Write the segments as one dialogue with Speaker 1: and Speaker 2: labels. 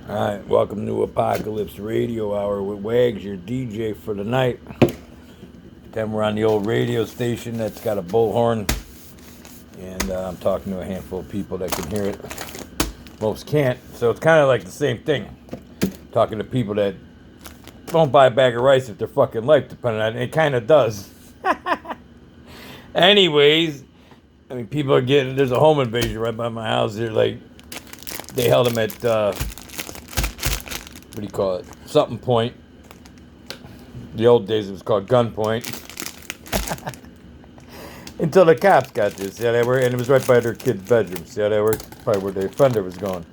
Speaker 1: Alright, welcome to Apocalypse Radio Hour with Wags, your DJ for the night. Then we're on the old radio station that's got a bullhorn, and I'm talking to a handful of people that can hear it. Most can't, so it's kind of like the same thing. Talking to people that don't buy a bag of rice if their fucking life depended on it. It kind of does. Anyways, I mean, people are getting, there's a home invasion right by my house. They're like, they held them at, what do you call it? Something point. The old days it was called gunpoint. Until the cops got this. See how that worked? And it was right by their kid's bedroom. See how that worked? Probably where the offender was going.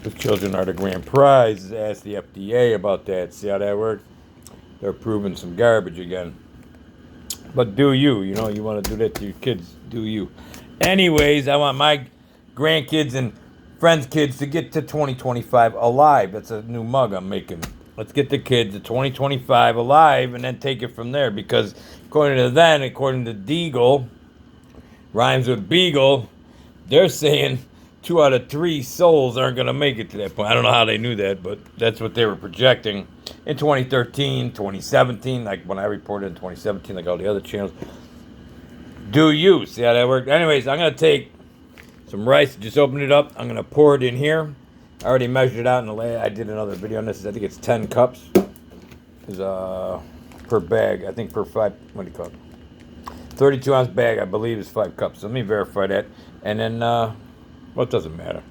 Speaker 1: The children are the grand prize. Ask the FDA about that. See how that worked? They're proving some garbage again. But do you. You know, you want to do that to your kids. Do you. Anyways, I want my grandkids and friends' kids to get to 2025 alive. That's a new mug I'm making. Let's get the kids to 2025 alive and then take it from there. Because according to Deagle, rhymes with Beagle, they're saying 2 out of 3 souls aren't going to make it to that point. I don't know how they knew that, but that's what they were projecting in 2013, 2017, like when I reported in 2017, like all the other channels. Do you see how that worked? Anyways, I'm going to take some rice, just open it up. I'm going to pour it in here. I already measured it out in the lay. I did another video on this. I think it's 10 cups per bag. I think per 5, what do you call it? 32 ounce bag, I believe, is 5 cups. So let me verify that. And then, well, it doesn't matter.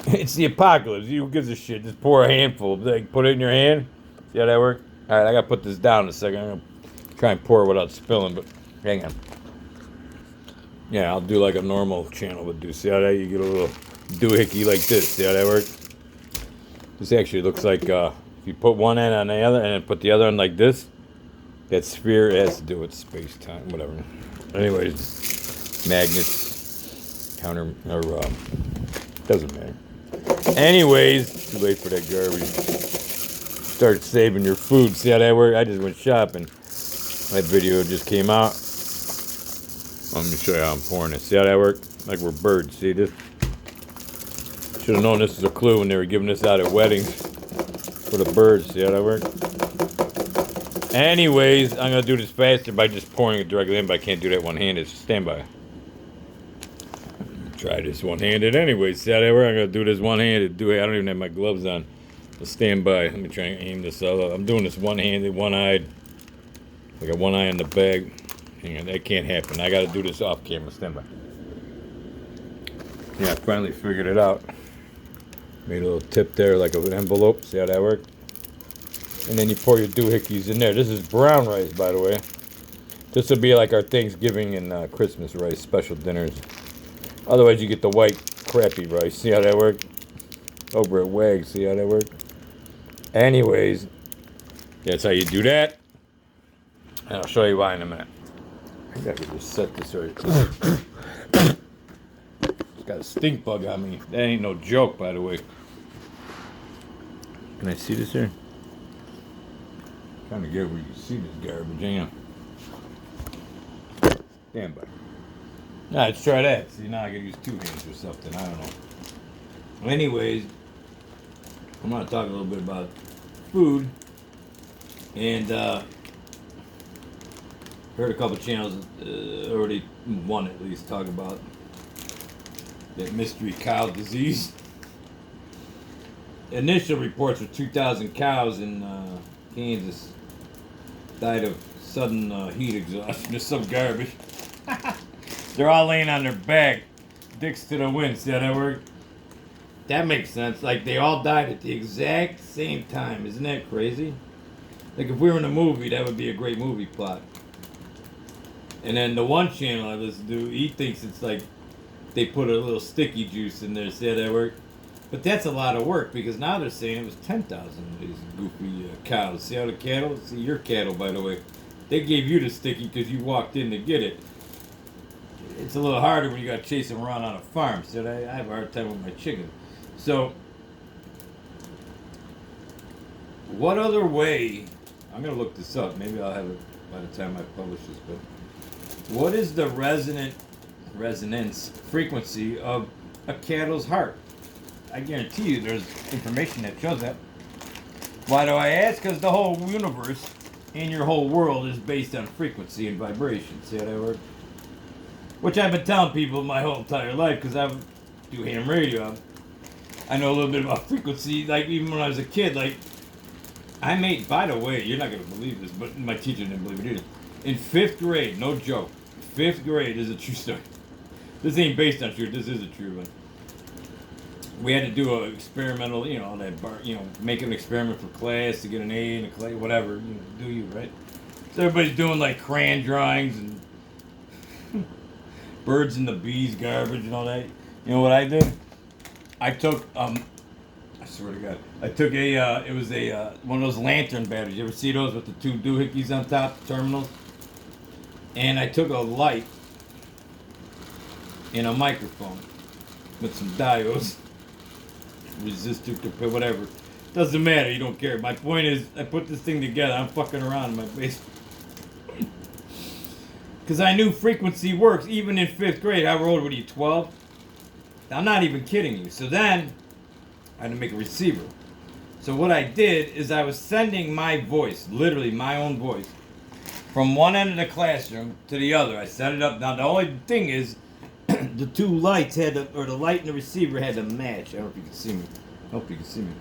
Speaker 1: It's the apocalypse. Who gives a shit? Just pour a handful. Like, put it in your hand. See how that works? All right, I got to put this down in a second. I'm going to try and pour it without spilling, but hang on. Yeah, I'll do like a normal channel would do. See how that? You get a little doohickey like this. See how that works? This actually looks like if you put one end on the other and then put the other end like this, that sphere has to do with space-time, whatever. Anyways, magnets, counter, or doesn't matter. Anyways, too late for that garbage. Start saving your food. See how that works? I just went shopping. That video just came out. Let me show you how I'm pouring it. See how that works? Like we're birds. See this? Should have known this was a clue when they were giving this out at weddings for the birds. See how that works? Anyways, I'm going to do this faster by just pouring it directly in, but I can't do that one-handed. So stand by. Try this one-handed anyways. See how that works? I'm going to do this one-handed. I don't even have my gloves on. So stand by. Let me try and aim this up. I'm doing this one-handed, one-eyed. I got one eye on the bag. Hang on, that can't happen. I got to do this off camera. Stand by. Yeah, I finally figured it out. Made a little tip there like an envelope. See how that worked? And then you pour your doohickeys in there. This is brown rice, by the way. This will be like our Thanksgiving and Christmas rice, special dinners. Otherwise, you get the white, crappy rice. See how that worked? Over at Wags. See how that worked? Anyways, that's how you do that. And I'll show you why in a minute. I gotta just set this right. Got a stink bug on me. That ain't no joke, by the way. Can I see this here? Trying to get where you can see this garbage. Hang on. Stand by. Now let's try that. See, now I gotta use 2 hands or something. I don't know. Well, anyways, I'm gonna talk a little bit about food. And heard a couple channels, already one at least, talk about that mystery cow disease. Initial reports were 2,000 cows in Kansas died of sudden heat exhaustion. Just some garbage. They're all laying on their back, dicks to the wind. See how that worked? That makes sense. Like they all died at the exact same time. Isn't that crazy? Like if we were in a movie, that would be a great movie plot. And then the one channel I listen to, he thinks it's like they put a little sticky juice in there. See how that worked? But that's a lot of work because now they're saying it was 10,000 of these goofy cows. See how the cattle? See your cattle, by the way. They gave you the sticky because you walked in to get it. It's a little harder when you got to chase them around on a farm. So I have a hard time with my chicken. So, what other way? I'm going to look this up. Maybe I'll have it by the time I publish this. But what is the resonance frequency of a cattle's heart? I guarantee you there's information that shows that. Why do I ask? Because the whole universe and your whole world is based on frequency and vibration. See how that works? Which I've been telling people my whole entire life because I do ham radio. I know a little bit about frequency. Like even when I was a kid, like I made. By the way, you're not gonna believe this, but my teacher didn't believe it either. In 5th grade, no joke. 5th grade is a true story. This ain't based on truth. This is a true one. We had to do an experimental, make an experiment for class to get an A in a class, whatever. Do you, right? So everybody's doing like crayon drawings and birds and the bees, garbage and all that. You know what I did? I took, I swear to God, I took it was one of those lantern batteries. You ever see those with the 2 doohickeys on top, terminals? And I took a light and a microphone with some diodes, resistor, whatever. Doesn't matter, you don't care. My point is, I put this thing together. I'm fucking around in my basement. Because I knew frequency works, even in 5th grade. How old were you, 12? I'm not even kidding you. So then, I had to make a receiver. So what I did is I was sending my voice, literally my own voice, from one end of the classroom to the other. I set it up. Now, the only thing is, the 2 lights had to, or the light and the receiver had to match. I don't know if you can see me. I hope you can see me.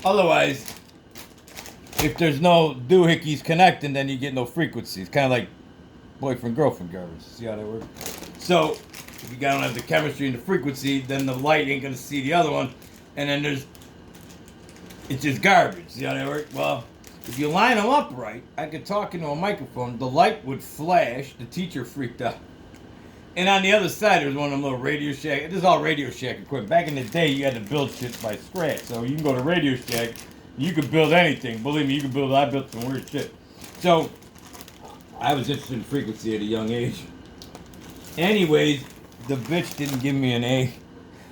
Speaker 1: Otherwise, if there's no doohickeys connecting, then you get no frequency. It's kind of like boyfriend-girlfriend garbage. See how that works? So, if you don't have the chemistry and the frequency, then the light ain't going to see the other one. And then it's just garbage. See how that works? Well, if you line them up right, I could talk into a microphone. The light would flash. The teacher freaked out. And on the other side, there was one of them little Radio Shack. This is all Radio Shack equipment. Back in the day, you had to build shit by scratch. So you can go to Radio Shack. You could build anything. Believe me, I built some weird shit. So, I was interested in frequency at a young age. Anyways, the bitch didn't give me an A.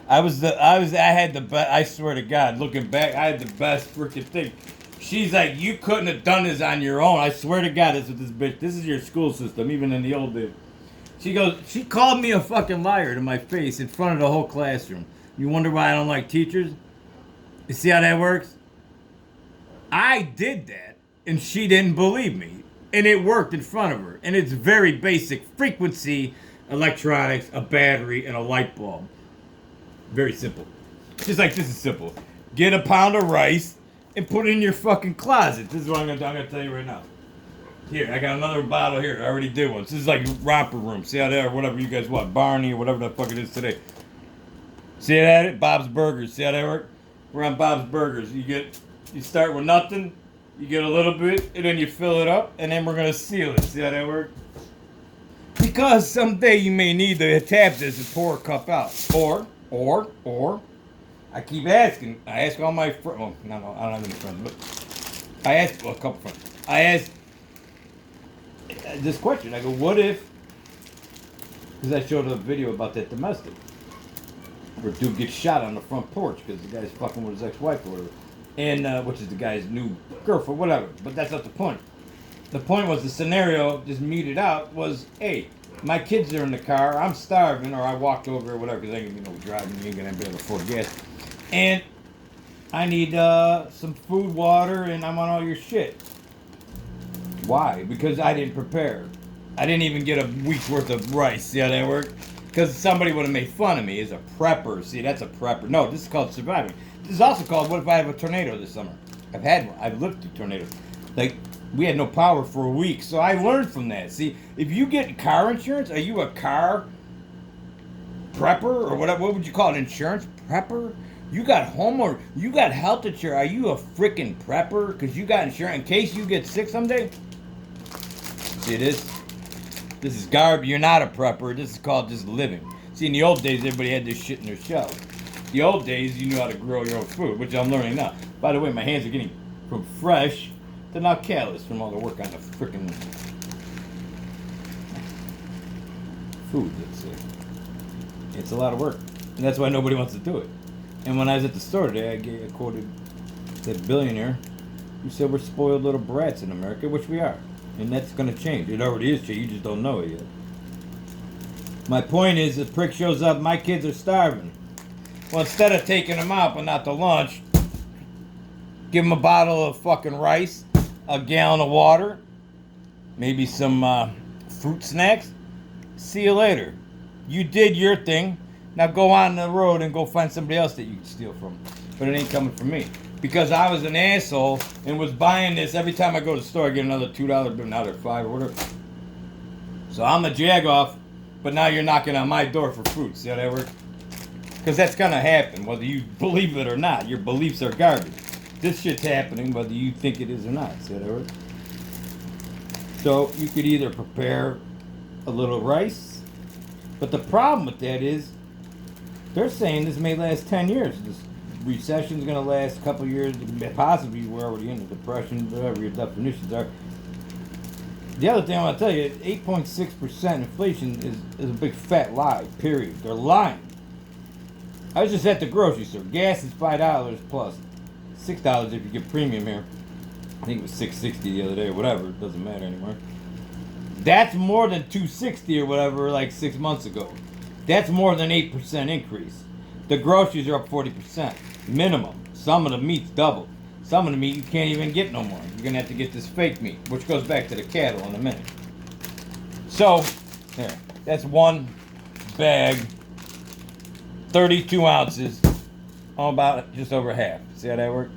Speaker 1: I swear to God, looking back, I had the best freaking thing. She's like, you couldn't have done this on your own. I swear to God, this is your school system, even in the old days. She called me a fucking liar to my face in front of the whole classroom. You wonder why I don't like teachers? You see how that works? I did that, and she didn't believe me. And it worked in front of her. And it's very basic frequency, electronics, a battery, and a light bulb. Very simple. Just like this is simple. Get a pound of rice and put it in your fucking closet. This is what I'm gonna tell you right now. Here, I got another bottle here. I already did one. This is like romper room. See how that, or whatever you guys want, Barney or whatever the fuck it is today. See that? Bob's Burgers. See how that work? We're on Bob's Burgers. You start with nothing, you get a little bit, and then you fill it up, and then we're gonna seal it. See how that work? Because someday you may need to tap this and pour a cup out, or. I keep asking. I ask all my friends. Well, no, I don't have any friends, but I ask a couple friends. I ask this question. I go, what if? Because I showed a video about that domestic, where a dude gets shot on the front porch because the guy's fucking with his ex-wife or whatever, and which is the guy's new girlfriend, whatever. But that's not the point. The point was the scenario just muted out was, hey, my kids are in the car, I'm starving, or I walked over or whatever because I ain't gonna be no driving, you ain't gonna be able to afford gas, and I need some food, water, and I'm on all your shit. Why? Because I didn't prepare. I didn't even get a week's worth of rice. See how that worked? Because somebody would have made fun of me as a prepper. See, that's a prepper. No, this is called surviving. This is also called, what if I have a tornado this summer? I've had one. I've lived through tornadoes. Like, we had no power for a week, so I learned from that. See, if you get car insurance, are you a car prepper or whatever? What would you call it? Insurance prepper? You got homework. You got health insurance. Are you a freaking prepper? Because you got insurance in case you get sick someday? See this? This is garbage. You're not a prepper. This is called just living. See, in the old days, everybody had this shit in their shelves. The old days, you knew how to grow your own food, which I'm learning now. By the way, my hands are getting from fresh to now callous from all the work on the freaking food. It's a lot of work, and that's why nobody wants to do it. And when I was at the store today, I quoted that billionaire who said we're spoiled little brats in America, which we are. And that's going to change. It already is changing. You just don't know it yet. My point is, the prick shows up, my kids are starving. Well, instead of taking them out, but not to lunch, give them a bottle of fucking rice, a gallon of water, maybe some fruit snacks. See you later. You did your thing. Now go on the road and go find somebody else that you can steal from. But it ain't coming from me. Because I was an asshole and was buying this. Every time I go to the store, I get another $2, but now they're $5 or whatever. So I'm a jag-off, but now you're knocking on my door for fruit. See how that works? Because that's going to happen, whether you believe it or not. Your beliefs are garbage. This shit's happening, whether you think it is or not. See how that works? So you could either prepare a little rice, but the problem with that is they're saying this may last 10 years. This recession's going to last a couple years, possibly we're already in the depression, whatever your definitions are. The other thing I want to tell you, 8.6% inflation is a big fat lie, period. They're lying. I was just at the grocery store. Gas is $5 plus $6 if you get premium here. I think it was $6.60 the other day or whatever. It doesn't matter anymore. That's more than $2.60 or whatever like 6 months ago. That's more than 8% increase. The groceries are up 40%. Minimum. Some of the meat's doubled. Some of the meat you can't even get no more. You're going to have to get this fake meat, which goes back to the cattle in a minute. So, there. That's one bag, 32 ounces, about just over half. See how that works?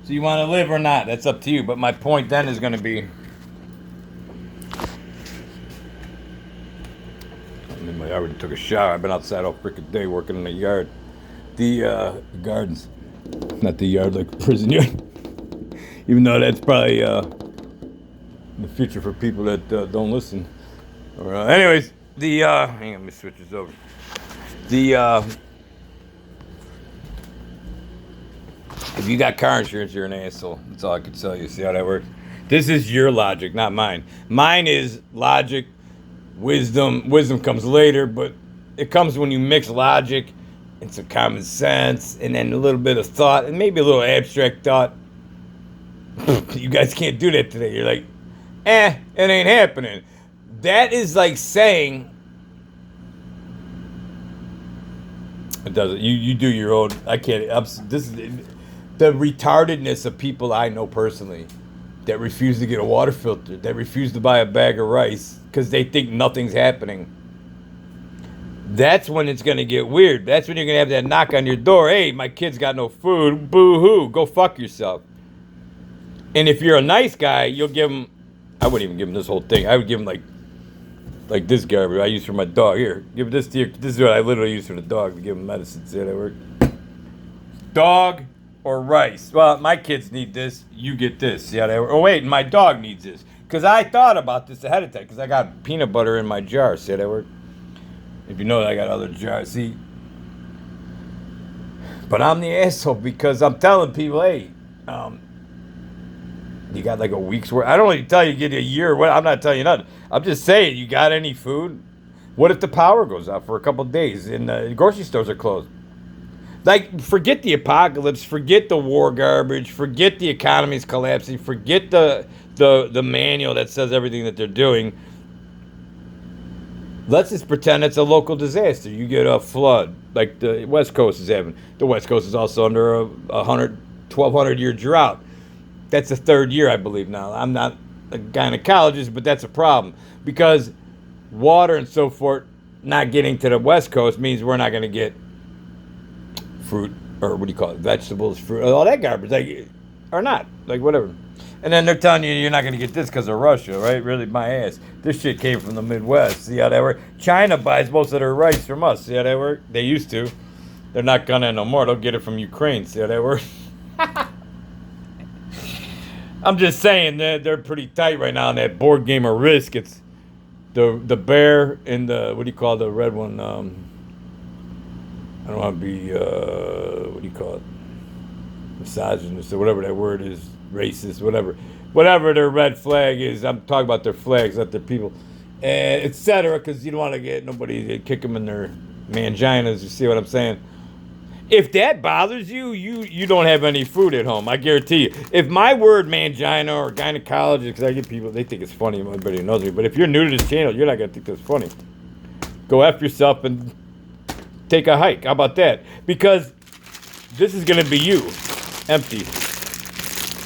Speaker 1: So you want to live or not, that's up to you. But my point then is going to be, I already took a shower. I've been outside all freaking day working in the yard. The gardens. Not the yard like prison yard. Even though that's probably the future for people that don't listen. Or, anyways, hang on, let me switch this over. If you got car insurance, you're an asshole. That's all I can tell you. See how that works? This is your logic, not mine. Mine is logic, wisdom. Wisdom comes later, but it comes when you mix logic and some common sense, and then a little bit of thought, and maybe a little abstract thought. You guys can't do that today. You're like, it ain't happening. That is like saying, it doesn't. You do your own. I can't. This is the retardedness of people I know personally that refuse to get a water filter, that refuse to buy a bag of rice because they think nothing's happening. That's when it's going to get weird. That's when you're going to have that knock on your door. Hey, my kid's got no food. Boo-hoo. Go fuck yourself. And if you're a nice guy, you'll give him... I wouldn't even give him this whole thing. I would give him like this garbage I use for my dog. Here, give this to your... This is what I literally use for the dog to give him medicine. See how that works? Dog or rice. Well, my kids need this. You get this. See how that works? Oh, wait, my dog needs this. Because I thought about this ahead of time. Because I got peanut butter in my jar. See how that works? If you know that I got other jars, see. But I'm the asshole because I'm telling people, hey, you got like a week's worth. I don't even tell you get a year. I'm not telling you nothing. I'm just saying, you got any food? What if the power goes out for a couple of days and the grocery stores are closed? Like, forget the apocalypse, forget the war garbage, forget the economy's collapsing, forget the manual that says everything that they're doing. Let's just pretend it's a local disaster. You get a flood, like the West Coast is having. The West Coast is also under a 1,200-year drought. That's the third year, I believe, now. I'm not a gynecologist, but that's a problem. Because water and so forth not getting to the West Coast means we're not going to get fruit, or what do you call it, vegetables, fruit, all that garbage, like, or not, like whatever. And then they're telling you you're not going to get this because of Russia, right? Really, my ass. This shit came from the Midwest. See how that works? China buys most of their rice from us. See how that works? They used to. They're not going to no more. They'll get it from Ukraine. See how that works? I'm just saying that they're pretty tight right now on that board game of Risk. It's the bear and the, what do you call the red one? I don't want to be, what do you call it? Misogynist or whatever that word is. Racist, whatever their red flag is. I'm talking about their flags, not their people, etc. Because you don't want to get nobody to kick them in their manginas. You see what I'm saying? If that bothers you, you don't have any food at home. I guarantee you. If my word mangina or gynecologist, because I get people, they think it's funny. Everybody knows me. But if you're new to this channel, you're not gonna think that's funny. Go F yourself and take a hike. How about that? Because this is going to be you. Empty.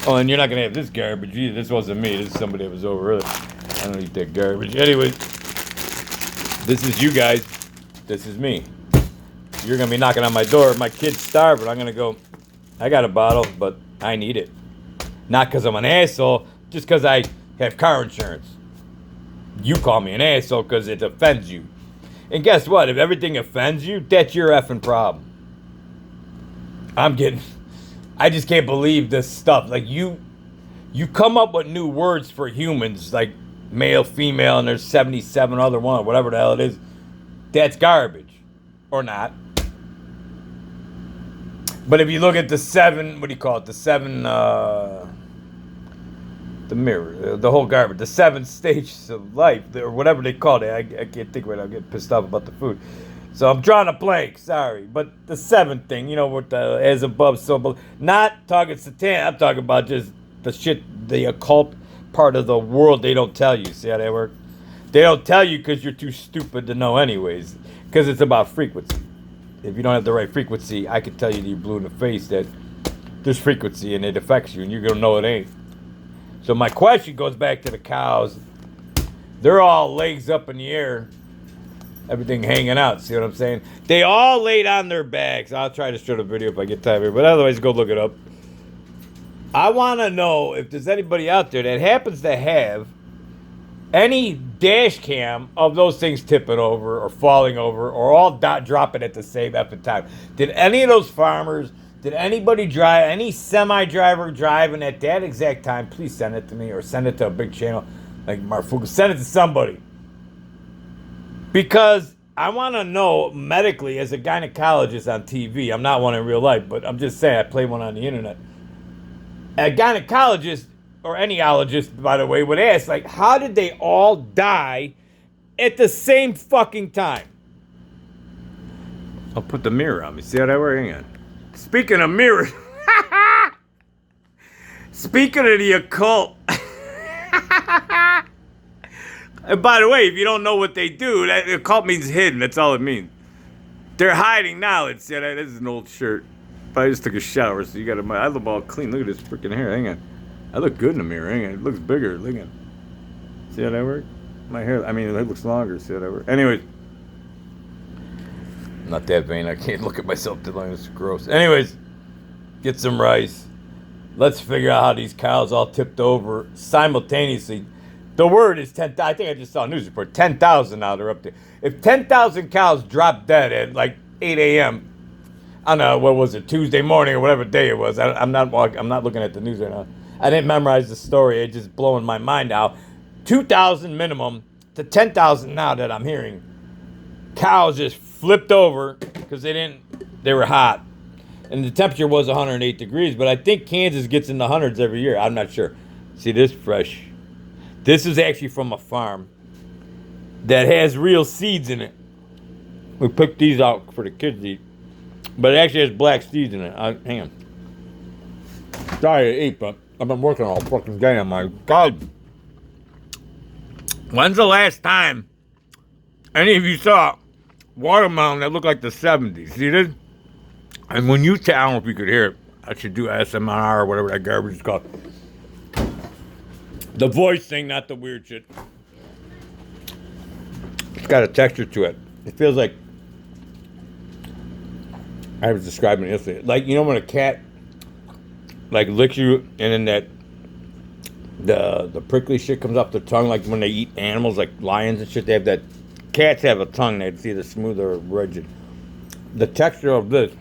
Speaker 1: Oh, and you're not going to have this garbage either. This wasn't me. This is somebody that was over earlier. I don't eat that garbage. Anyway, this is you guys. This is me. You're going to be knocking on my door. My kid's starving. I'm going to go, I got a bottle, but I need it. Not because I'm an asshole, just because I have car insurance. You call me an asshole because it offends you. And guess what? If everything offends you, that's your effing problem. I just can't believe this stuff. Like, you come up with new words for humans, like male, female, and there's 77 other one, whatever the hell it is. That's garbage. Or not. But if you look at the 7, what do you call it? The 7, the mirror, the whole garbage, the 7 stages of life, or whatever they call it. I can't think right now. I'm getting pissed off about the food. So I'm drawing a blank, sorry. But the 7th thing, you know, with the as above, so below. Not talking Satan, I'm talking about just the shit, the occult part of the world they don't tell you. See how that works? They don't tell you because you're too stupid to know anyways. Because it's about frequency. If you don't have the right frequency, I can tell you that you're blue in the face that there's frequency and it affects you and you're going to know it ain't. So my question goes back to the cows. They're all legs up in the air. Everything hanging out. See what I'm saying? They all laid on their backs. I'll try to show the video if I get time here. But otherwise, go look it up. I want to know if there's anybody out there that happens to have any dash cam of those things tipping over or falling over or all dropping at the same effing time. Did any of those farmers, did anybody drive, any semi-driver driving at that exact time, please send it to me or send it to a big channel like Marfuka. Send it to somebody. Because I want to know medically as a gynecologist on TV. I'm not one in real life, but I'm just saying I play one on the internet. A gynecologist or any ologist, by the way, would ask, like, how did they all die at the same fucking time? I'll put the mirror on me. See how that works? Hang on. Speaking of mirrors, speaking of the occult, and by the way, if you don't know what they do, that occult means hidden. That's all it means. They're hiding knowledge. See, this is an old shirt. But I just took a shower, so you got to. I look all clean. Look at this freaking hair. Hang on. I look good in the mirror. Hang on. It looks bigger. Look at. See how that works? My hair. I mean, it looks longer. See how that works? Anyways, I'm not that vain. I can't look at myself too long. It's gross. Anyways, get some rice. Let's figure out how these cows all tipped over simultaneously. The word is 10,000. I think I just saw a news report. 10,000 now. They're up there. If 10,000 cows dropped dead at like 8 a.m. I don't know, what was it, Tuesday morning or whatever day it was. I'm not looking at the news right now. I didn't memorize the story. It's just blowing my mind now. 2,000 minimum to 10,000 now that I'm hearing. Cows just flipped over because they were hot. And the temperature was 108 degrees, but I think Kansas gets in the hundreds every year. I'm not sure. See this fresh. This is actually from a farm that has real seeds in it. We picked these out for the kids to eat. But it actually has black seeds in it. Hang on. Sorry to eat, but I've been working all fucking day on my God. When's the last time any of you saw watermelon that looked like the 70s? See this? And when you tell, I don't know if you could hear it. I should do ASMR or whatever that garbage is called. The voice thing, not the weird shit. It's got a texture to it. It feels like, I was describing it yesterday. Like, you know when a cat like licks you and then the prickly shit comes off their tongue, like when they eat animals like lions and shit, they have that. Cats have a tongue that's either smooth or rigid. The texture of this,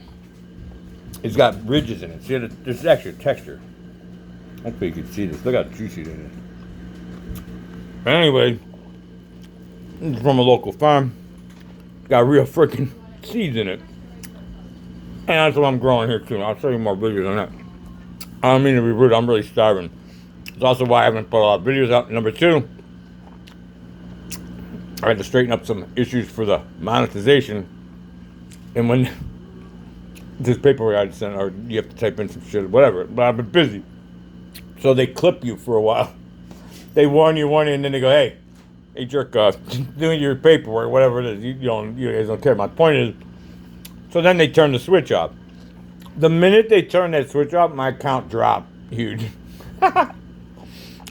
Speaker 1: it's got ridges in it. See, there's actually a texture. Hopefully you can see this. Look how juicy it is. But anyway, this is from a local farm. It's got real freaking seeds in it. And that's what I'm growing here too. I'll show you more videos on that. I don't mean to be rude. I'm really starving. It's also why I haven't put a lot of videos out. Number 2, I had to straighten up some issues for the monetization. And when this paperwork I sent, or you have to type in some shit, whatever. But I've been busy. So they clip you for a while. They warn you, and then they go, hey, jerk off, doing your paperwork, whatever it is. You guys don't care. My point is, So then they turn the switch off. The minute they turn that switch off, my account dropped huge.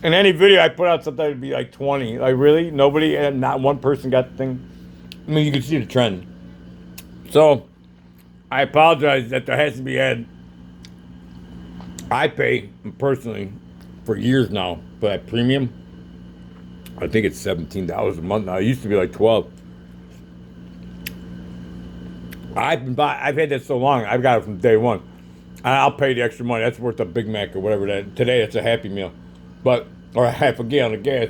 Speaker 1: In any video I put out, sometimes it'd be like 20. Like, really? Nobody, and not one person got the thing? I mean, you can see the trend. So, I apologize that there has to be ad. I pay, personally, for years now, for that premium. I think it's $17 a month now. It used to be like $12. I've had that so long. I've got it from day one. I'll pay the extra money. That's worth a Big Mac or whatever that. Today it's a Happy Meal, or a half a gallon of gas.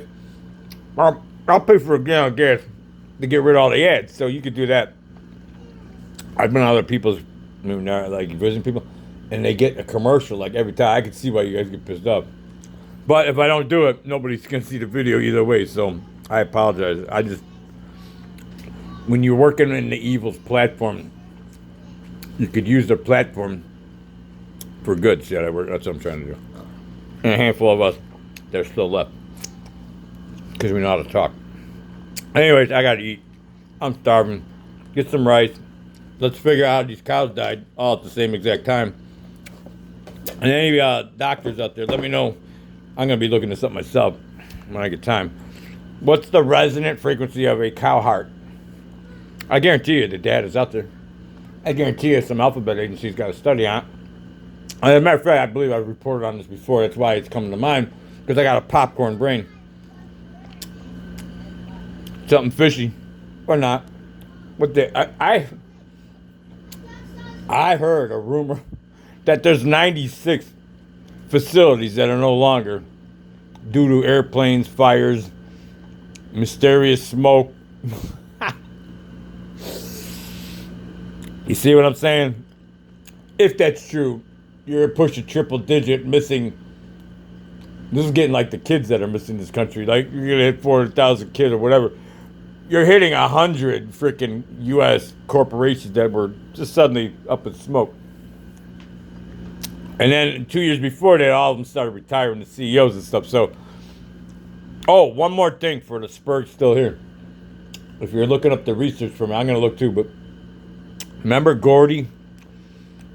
Speaker 1: I'll pay for a gallon of gas to get rid of all the ads. So you could do that. I've been on other people's, like visiting people, and they get a commercial like every time. I can see why you guys get pissed off. But if I don't do it, nobody's gonna see the video either way. So I apologize. When you're working in the evil's platform, you could use their platform for good. See how that works? That's what I'm trying to do. And a handful of us, they're still left. Because we know how to talk. Anyways, I gotta eat. I'm starving. Get some rice. Let's figure out how these cows died all at the same exact time. And any doctors out there, let me know. I'm gonna be looking this up myself when I get time. What's the resonant frequency of a cow heart? I guarantee you the data is out there. I guarantee you some alphabet agency's got a study on it. As a matter of fact, I believe I've reported on this before. That's why it's coming to mind, because I got a popcorn brain. Something fishy, or not. I heard a rumor that there's 96 facilities that are no longer, due to airplanes, fires, mysterious smoke. You see what I'm saying? If that's true, you're pushing triple digit missing. This is getting like the kids that are missing this country. Like, you're gonna hit 400,000 kids or whatever. You're hitting 100 freaking U.S. corporations that were just suddenly up in smoke. And then 2 years before that, all of them started retiring, the CEOs and stuff. So, one more thing for the Spurgs still here. If you're looking up the research for me, I'm going to look too, but remember Gordy,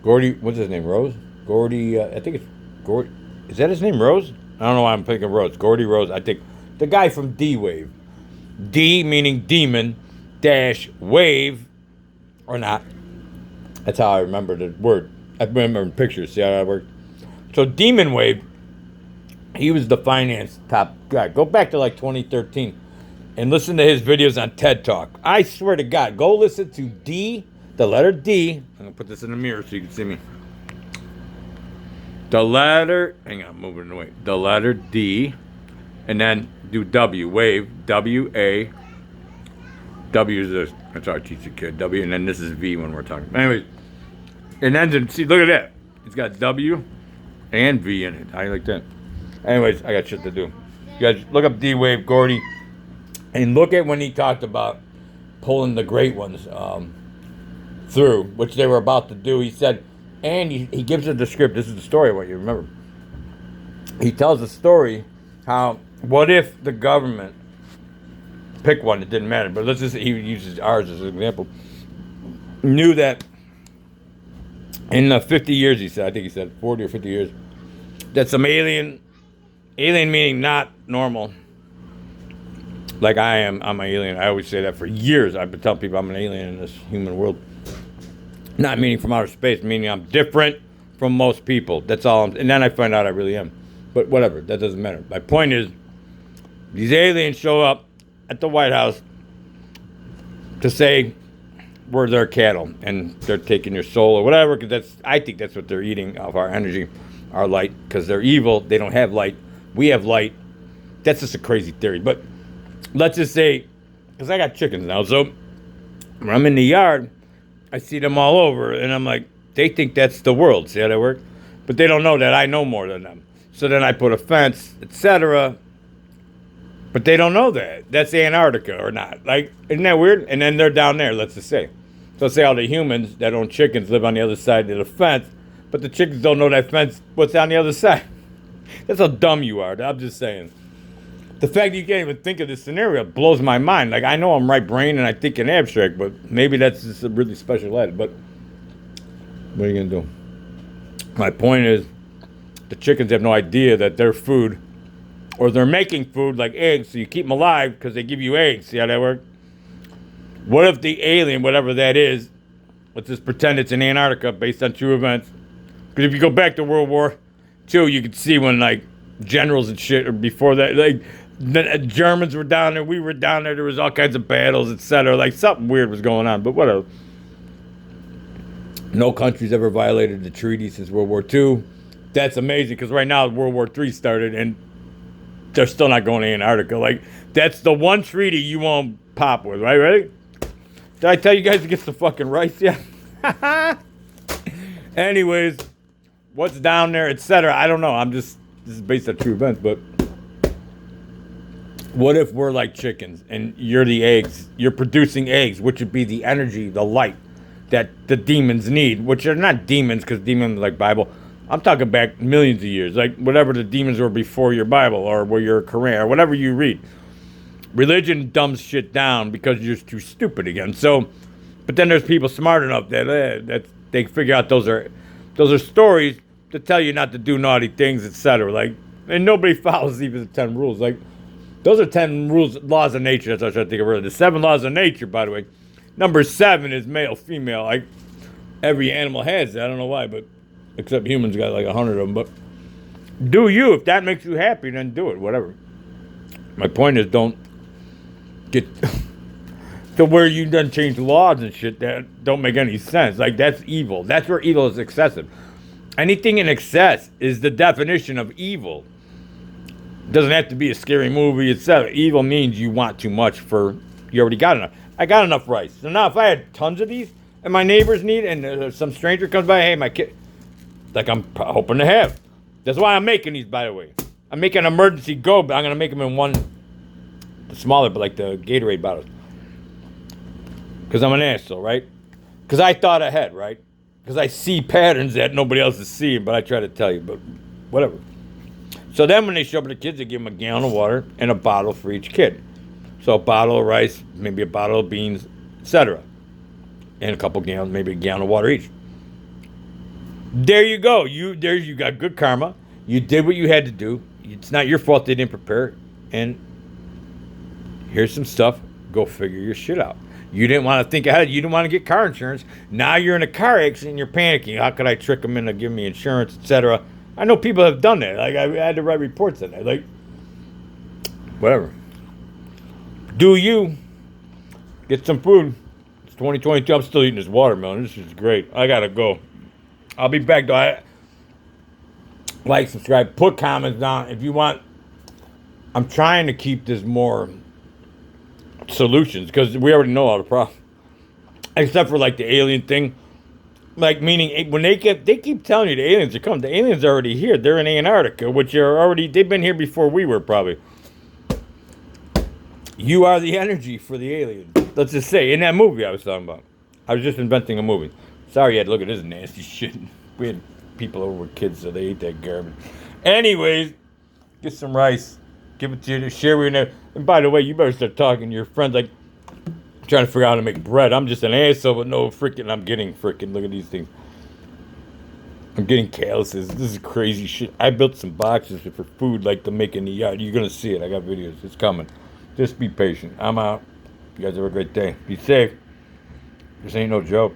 Speaker 1: what's his name, Rose? Gordy, I think it's Gordy. Is that his name, Rose? I don't know why I'm thinking Rose. Gordy Rose, I think. The guy from D-Wave. D meaning demon, dash wave, or not. That's how I remember the word. I remember in pictures. See how that worked? So Demon Wave, he was the finance top guy. Go back to like 2013 and listen to his videos on TED Talk. I swear to God, go listen to D, the letter D. I'm going to put this in the mirror so you can see me. The letter, hang on, I'm moving away. The letter D, and then do W, wave, W-A. W is this, that's how I teach a kid. W, and then this is V when we're talking. Anyways, and then, see, look at that. It's got W and V in it. How you like that? Anyways, I got shit to do. You guys look up D-Wave, Gordy, and look at when he talked about pulling the great ones through, which they were about to do. He said, and he gives a script. This is the story, what you remember. He tells a story how, what if the government, pick one, it didn't matter, but let's just say he uses ours as an example, knew that in 50 years, he said, I think he said 40 or 50 years, that some alien meaning not normal, like I'm an alien. I always say that for years. I've been telling people I'm an alien in this human world. Not meaning from outer space, meaning I'm different from most people. That's all. And then I find out I really am. But whatever, that doesn't matter. My point is, these aliens show up at the White House to say we're their cattle and they're taking your soul or whatever, because I think that's what they're eating of our energy, our light, because they're evil. They don't have light. We have light. That's just a crazy theory. But let's just say, because I got chickens now, so when I'm in the yard, I see them all over, and I'm like, they think that's the world. See how that works? But they don't know that I know more than them. So then I put a fence, etc. But they don't know that. That's Antarctica or not. Like, isn't that weird? And then they're down there, let's just say. So say all the humans that own chickens live on the other side of the fence, but the chickens don't know that fence, what's on the other side. That's how dumb you are. I'm just saying. The fact that you can't even think of this scenario blows my mind. Like, I know I'm right brain and I think in abstract, but maybe that's just a really special ed. But What are you gonna do? My point is, the chickens have no idea that their food, or they're making food like eggs, so you keep them alive because they give you eggs. See how that works? What if the alien, whatever that is, let's just pretend it's in Antarctica based on true events? Because if you go back to World War II, you could see when like generals and shit, or before that, like the Germans were down there, we were down there. There was all kinds of battles, etc. Like something weird was going on, but whatever. No country's ever violated the treaty since World War II. That's amazing because right now World War III started and they're still not going to Antarctica. Like that's the one treaty you won't pop with, right? Ready? Did I tell you guys to get some fucking rice yet? Anyways, what's down there, etc. I don't know. This is based on true events, but what if we're like chickens and you're the eggs? You're producing eggs, which would be the energy, the light that the demons need, which are not demons because demons are like Bible. I'm talking back millions of years, like whatever the demons were before your Bible or where your Quran or whatever you read. Religion dumbs shit down because you're just too stupid again. So, but then there's people smart enough that they figure out those are stories to tell you not to do naughty things, etc. Like, and nobody follows even the 10 rules. Like, those are 10 rules, laws of nature. That's what I was trying to think of earlier. The 7 laws of nature, by the way. Number 7 is male, female. Like, every animal has it. I don't know why, but except humans got like 100 of them. But do you. If that makes you happy, then do it. Whatever. My point is, don't get to where you done change laws and shit that don't make any sense. Like, that's evil. That's where evil is excessive. Anything in excess is the definition of evil. It doesn't have to be a scary movie, etc. Evil means you want too much you already got enough. I got enough rice. So now if I had tons of these and my neighbors need it and some stranger comes by, hey, my kid, like I'm hoping to have. That's why I'm making these, by the way. I'm making an emergency go, but I'm going to make them in one, the smaller, but like the Gatorade bottles. Because I'm an asshole, right? Because I thought ahead, right? Because I see patterns that nobody else is seeing, but I try to tell you, but whatever. So then when they show up to the kids, they give them a gallon of water and a bottle for each kid. So a bottle of rice, maybe a bottle of beans, etc. And a couple gallons, maybe a gallon of water each. There you go. You got good karma. You did what you had to do. It's not your fault they didn't prepare. And here's some stuff. Go figure your shit out. You didn't want to think ahead. You didn't want to get car insurance. Now you're in a car accident and you're panicking. How could I trick them into giving me insurance, etc.? I know people have done that. Like, I had to write reports on that. Like, whatever. Do you get some food? It's 2022. I'm still eating this watermelon. This is great. I gotta go. I'll be back though. Like, subscribe, put comments down if you want. I'm trying to keep this more solutions because we already know all the problems, except for like the alien thing. Like, meaning when they keep telling you the aliens are coming. The aliens are already here. They're in Antarctica, which they've been here before we were probably. You are the energy for the aliens. Let's just say, in that movie I was talking about. I was just inventing a movie. Sorry you had to look at this nasty shit. We had people over with kids, so they ate that garbage. Anyways, get some rice. Give it to you. Share with you. And by the way, you better start talking to your friends. Like, trying to figure out how to make bread. I'm just an asshole with no freaking. I'm getting freaking. Look at these things. I'm getting calluses. This is crazy shit. I built some boxes for food, like to make in the yard. You're gonna see it. I got videos. It's coming. Just be patient. I'm out. You guys have a great day. Be safe. This ain't no joke.